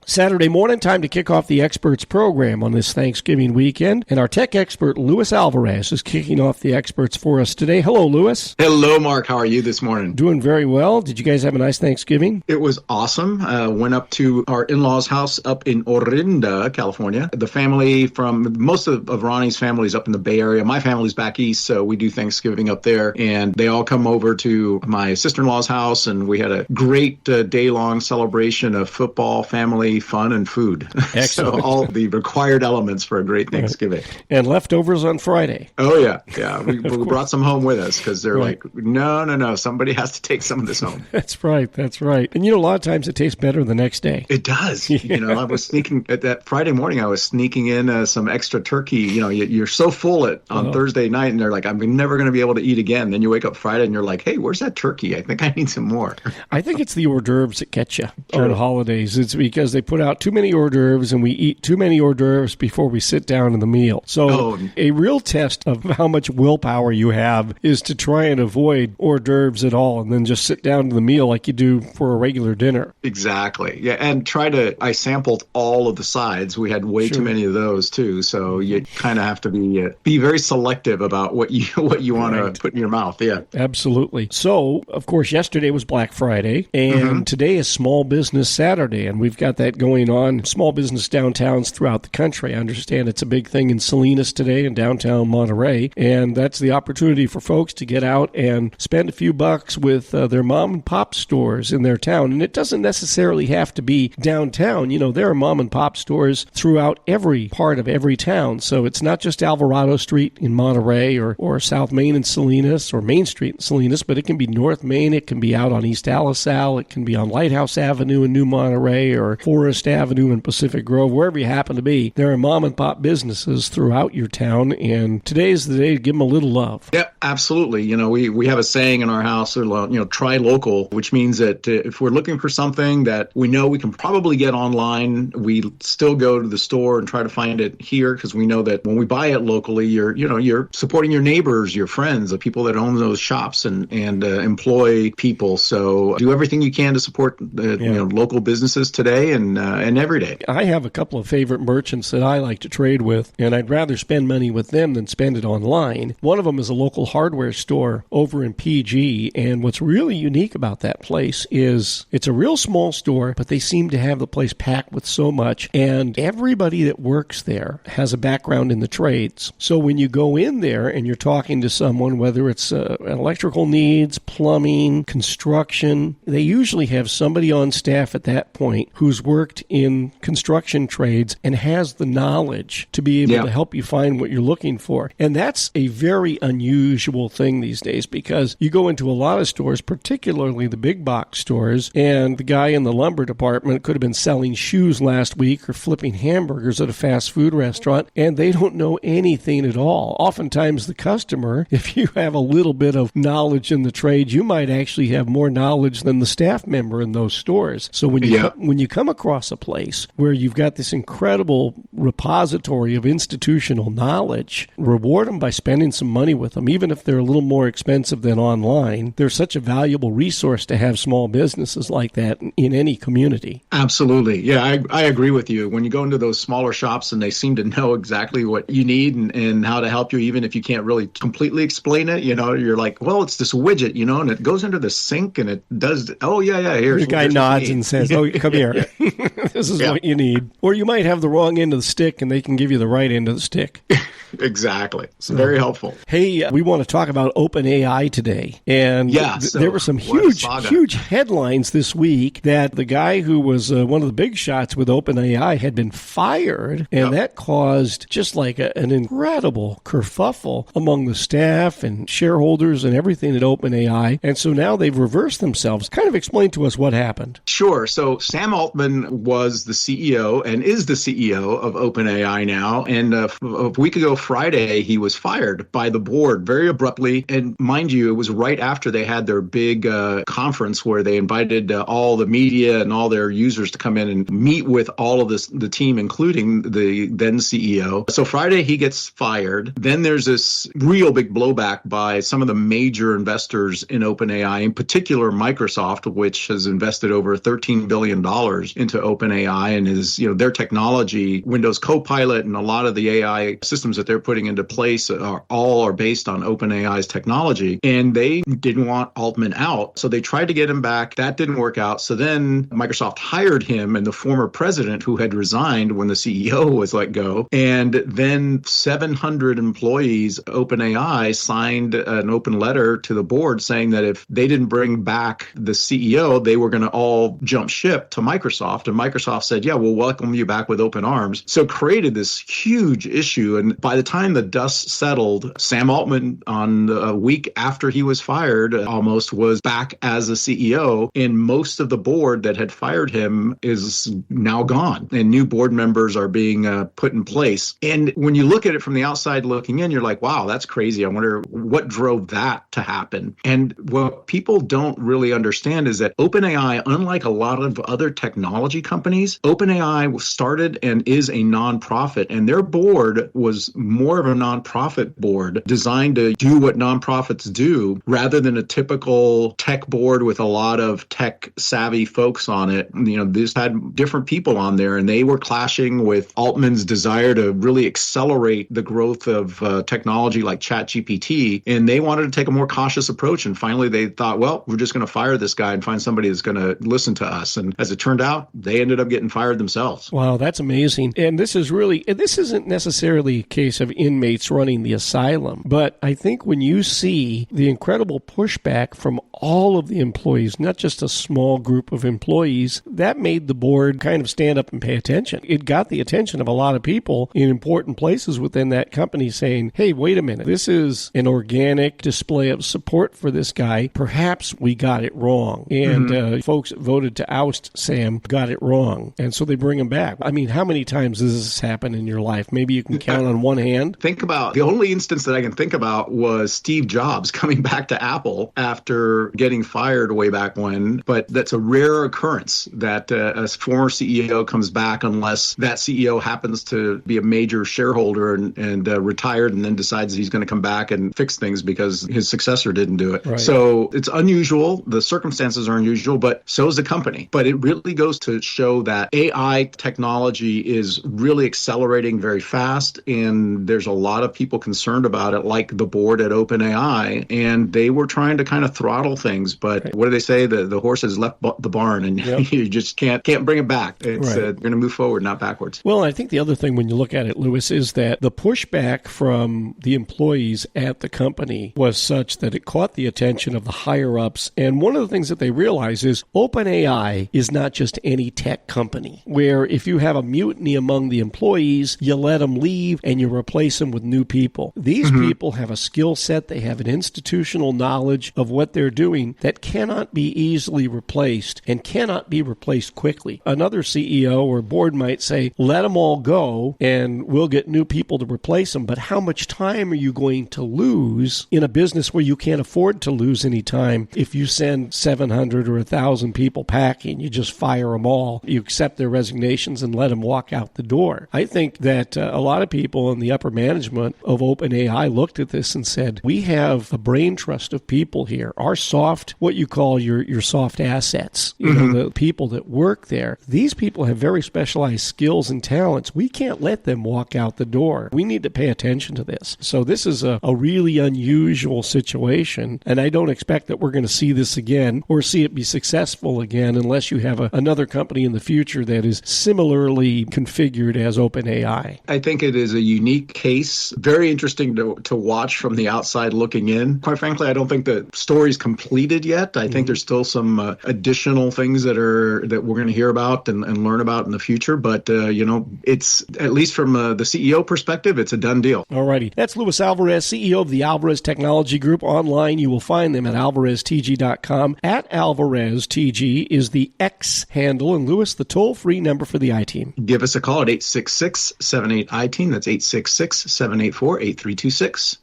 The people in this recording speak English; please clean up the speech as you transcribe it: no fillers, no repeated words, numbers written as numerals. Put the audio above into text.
Saturday morning, time to kick off the Experts program on this Thanksgiving weekend. And our tech expert, Luis Alvarez, is kicking off the Experts for us today. Hello, Luis. Hello, Mark. How are you this morning? Doing very well. Did you guys have a nice Thanksgiving? It was awesome. Went up to our in-laws' house up in Orinda, California. The family most of Ronnie's family is up in the Bay Area. My family's back east, so we do Thanksgiving up there. And they all come over to my sister-in-law's house, and we had a great day-long celebration of football, family, fun, and food. So all the required elements for a great Thanksgiving. And leftovers on Friday. Oh, yeah. Yeah. We brought some home with us because they're like, no. Somebody has to take some of this home. That's right. And a lot of times it tastes better the next day. It does. I was sneaking at that Friday morning, I was sneaking in some extra turkey. You're so full on Thursday night, and they're like, I'm never going to be able to eat again. Then you wake up Friday and you're like, hey, where's that turkey? I think I need some more. I think it's the hors d'oeuvres that get you on holidays. It's because they put out too many hors d'oeuvres and we eat too many hors d'oeuvres before we sit down to the meal. So a real test of how much willpower you have is to try and avoid hors d'oeuvres at all and then just sit down to the meal like you do for a regular dinner. Exactly. Yeah, and I sampled all of the sides. We had way too many of those too. So you kind of have to be very selective about what you want to put in your mouth. Yeah. Absolutely. So, of course, yesterday was Black Friday and today is Small Business Saturday, and we've got that going on. Small business downtowns throughout the country. I understand it's a big thing in Salinas today in downtown Monterey, and that's the opportunity for folks to get out and spend a few bucks with their mom and pop stores in their town. And it doesn't necessarily have to be downtown. There are mom and pop stores throughout every part of every town. So it's not just Alvarado Street in Monterey or South Main in Salinas or Main Street in Salinas, but it can be North Main. It can be out on East Alisal. It can be on Lighthouse Avenue in New Monterey or Forest Avenue in Pacific Grove. Wherever you happen to be, there are mom and pop businesses throughout your town. And today is the day to give them a little love. Yeah, absolutely. We have a saying in our house, try local, which means that if we're looking for something that we know we can probably get online, we still go to the store and try to find it here because we know that when we buy it locally, you're supporting your neighbors, your friends, the people that own those shops and employ people. So do everything you can to support local businesses today and every day. I have a couple of favorite merchants that I like to trade with, and I'd rather spend money with them than spend it online. One of them is a local hardware store over in PG, and what's really unique about that place is it's a real small store, but they seem to have the place packed with so much, and everybody that works there has a background in the trades. So when you go in there and you're talking to someone, whether it's electrical needs, plumbing, construction, they usually have somebody on staff at that point who's worked in construction trades and has the knowledge to be able to help you find what you're looking for. And that's a very unusual thing these days because you go into a lot of stores, particularly the big box stores, and the guy in the lumber department could have been selling shoes last week or flipping hamburgers at a fast food restaurant, and they don't know anything at all. Oftentimes the customer, if you have a little bit of knowledge in the trade, you might actually have more knowledge than the staff member in those stores. So when you come across a place where you've got this incredible repository of institutional knowledge, reward them by spending some money with them, even if they're a little more expensive than online. They're such a valuable resource to have small businesses like that in any community. Absolutely. Yeah, I agree with you. When you go into those smaller shops and they seem to know exactly what you need and how to help you, even if you can't really completely explain it, you're like, well, it's this widget, and it goes into the sink and it does, here's the guy nods and says, come here. This is what you need. Or you might have the wrong end of the stick and they can give you the right end of the stick. Exactly. It's very helpful. Hey, we want to talk about OpenAI today. And there were some huge headlines this week that the guy who was one of the big shots with OpenAI had been fired. And that caused just like an incredible kerfuffle among the staff and shareholders and everything at OpenAI. And so now they've reversed themselves. Kind of explain to us what happened. Sure. So Sam Altman was the CEO and is the CEO of OpenAI now. And a week ago Friday, he was fired by the board very abruptly. And mind you, it was right after they had their big conference where they invited all the media and all their users to come in and meet with all of the team, including the then CEO. So Friday, he gets fired. Then there's this real big blowback by some of the major investors in OpenAI, in particular Microsoft, which has invested over $13 billion into OpenAI, and is, their technology, Windows Copilot, and a lot of the AI systems that they're putting into place are based on OpenAI's technology. And they didn't want Altman out, so they tried to get him back. That didn't work out. So then Microsoft hired him and the former president, who had resigned when the CEO was let go. And then 700 employees, OpenAI, signed an open letter to the board saying that if they didn't bring back the CEO, they were going to all jump ship to Microsoft. And Microsoft said, yeah, we'll welcome you back with open arms. So it created this huge issue. And by the time the dust settled, Sam Altman, on a week after he was fired, almost was back as a CEO. And most of the board that had fired him is now gone. And new board members are being put in place. And when you look at it from the outside looking in, you're like, wow, that's crazy. I wonder what drove that to happen. And what people don't really understand is that OpenAI, unlike a lot of other technology companies, OpenAI started and is a nonprofit, and their board was more of a nonprofit board designed to do what nonprofits do rather than a typical tech board with a lot of tech savvy folks on it. This had different people on there, and they were clashing with Altman's desire to really accelerate the growth of technology like ChatGPT, and they wanted to take a more cautious approach. And finally, they thought, well, we're just going to fire this guy and find somebody that's going to listen to us. And as it turned out, they ended up getting fired themselves. Wow, that's amazing. And this isn't necessarily a case of inmates running the asylum, but I think when you see the incredible pushback from all of the employees, not just a small group of employees, that made the board kind of stand up and pay attention. It got the attention of a lot of people in important places within that company saying, hey, wait a minute, this is an organic display of support for this guy. Perhaps we got it wrong. And folks that voted to oust Sam got it wrong. And so they bring him back. I mean, how many times does this happen in your life? Maybe you can count on one hand. Think about, the only instance that I can think about was Steve Jobs coming back to Apple after getting fired way back when. But that's a rare occurrence that a former CEO comes back, unless that CEO happens to be a major shareholder and retired, and then decides he's going to come back and fix things because his successor didn't do it. Right. So it's unusual. The circumstances are unusual, but so is the company. But it really goes to show that AI technology is really accelerating very fast, and there's a lot of people concerned about it, like the board at OpenAI, and they were trying to kind of throttle things. But what do they say? The horse has left the barn, and you just can't bring it back. It's going to move forward, not backwards. Well, I think the other thing when you look at it, Louis, is that the pushback from the employees at the company was such that it caught the attention of the higher-ups. And one of the things that they realize is OpenAI is not just any tech company, where if you have a mutiny among the employees, you let them leave and you replace them with new people. These people have a skill set, they have an institutional knowledge of what they're doing that cannot be easily replaced and cannot be replaced quickly. Another CEO or board might say, let them all go and we'll get new people to replace them. But how much time are you going to lose in a business where you can't afford to lose any time if you send 700 or 1,000 people packing? You just fire them all. You accept their resignations and let them walk out the door. I think that a lot of people in the upper management of OpenAI looked at this and said, we have a brain trust of people here. Our soft, what you call your soft assets, the people that work there, these people have very specialized skills and talents. We can't let them walk out the door. We need to pay attention to this. So this is a really unusual situation, and I don't expect that we're going to see this again or see it be successful again unless you have another company in the future that is similarly configured as OpenAI. I think it is a unique case, very interesting to watch from the outside looking in. Quite frankly, I don't think the story's completed yet. I think there's still some additional things that we're going to hear about and learn about in the future. But, it's, at least from the CEO perspective, it's a done deal. All righty. That's Luis Alvarez, CEO of the Alvarez Technology Group. Online, you will find them at alvareztg.com. At AlvarezTG is the X handle. And Louis, the toll-free number for the I-Team. Give us a call at call at 866-78-ITEEN. That's 866-784-8326.